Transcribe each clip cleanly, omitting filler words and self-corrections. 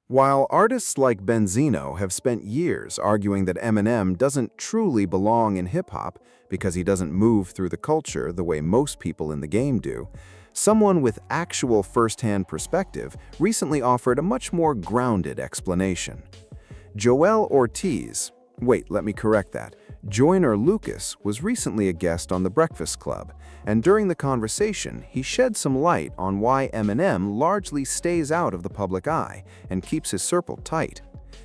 While artists like Benzino have spent years arguing that Eminem doesn't truly belong in hip-hop because he doesn't move through the culture the way most people in the game do, someone with actual first-hand perspective recently offered a much more grounded explanation. Joel Ortiz, wait, let me correct that. Joyner Lucas was recently a guest on The Breakfast Club, and during the conversation, he shed some light on why Eminem largely stays out of the public eye and keeps his circle tight.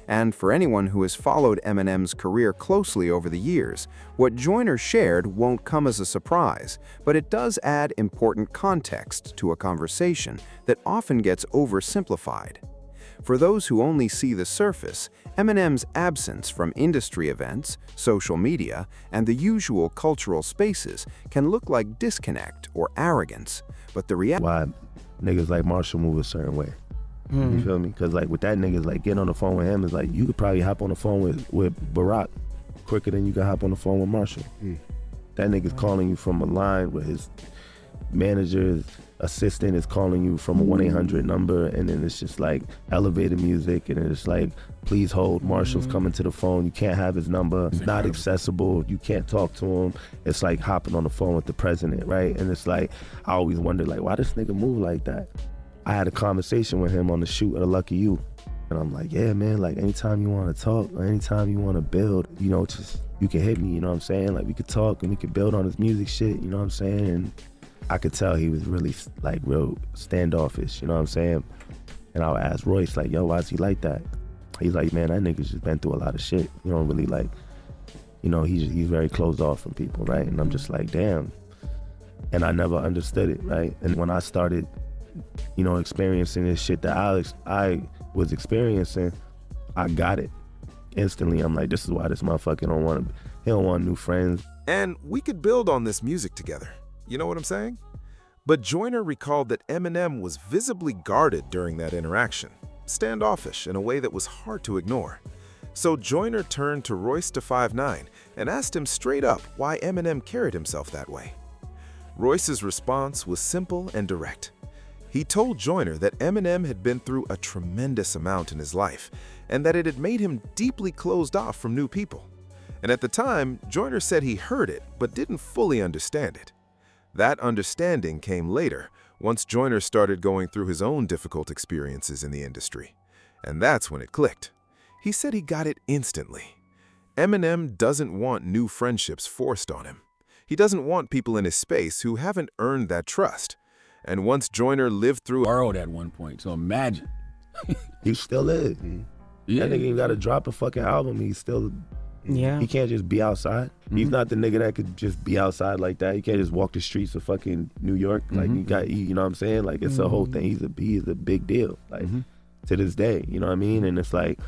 And for anyone who has followed Eminem's career closely over the years, what Joyner shared won't come as a surprise, but it does add important context to a conversation that often gets oversimplified. For those who only see the surface, Eminem's absence from industry events, social media, and the usual cultural spaces can look like disconnect or arrogance, but the reality— Why niggas like Marshall move a certain way. You feel me? Because like with that niggas, like getting on the phone with him is like, you could probably hop on the phone with Barack quicker than you can hop on the phone with Marshall. That nigga's calling you from a line where his manager's assistant is calling you from a 1-800 number, and then it's just like elevator music, and then it's like, please hold, Marshall's coming to the phone, you can't have his number, it's not accessible, you can't talk to him. It's like hopping on the phone with the president, right? And it's like, I always wonder, like, why this nigga move like that? I had a conversation with him on the shoot of Lucky You, and I'm like, yeah, man, like anytime you want to talk or anytime you want to build, you know, just, you can hit me, you know what I'm saying? Like we could talk and we could build on his music shit, you know what I'm saying? And I could tell he was really like real standoffish, you know what I'm saying? And I would ask Royce, like, yo, why is he like that? He's like, man, that nigga's just been through a lot of shit. You don't really like, you know, he's very closed off from people, right? And I'm just like, damn. And I never understood it, right? And when I started, you know, experiencing this shit that I was experiencing, I got it instantly. I'm like, this is why this motherfucker he don't want new friends. And we could build on this music together. You know what I'm saying? But Joyner recalled that Eminem was visibly guarded during that interaction, standoffish in a way that was hard to ignore. So Joyner turned to Royce da 5'9" and asked him straight up why Eminem carried himself that way. Royce's response was simple and direct. He told Joyner that Eminem had been through a tremendous amount in his life and that it had made him deeply closed off from new people. And at the time, Joyner said he heard it but didn't fully understand it. That understanding came later, once Joyner started going through his own difficult experiences in the industry. And that's when it clicked. He said he got it instantly. Eminem doesn't want new friendships forced on him. He doesn't want people in his space who haven't earned that trust. And once Joyner lived through— Borrowed at one point, so imagine. He still is. Yeah. That nigga ain't gotta drop a fucking album, he's still— Yeah. He can't just be outside. He's not the nigga that could just be outside like that. He can't just walk the streets of fucking New York. Like you know what I'm saying? Like it's a whole thing. He is a big deal. Like to this day, you know what I mean? And it's like,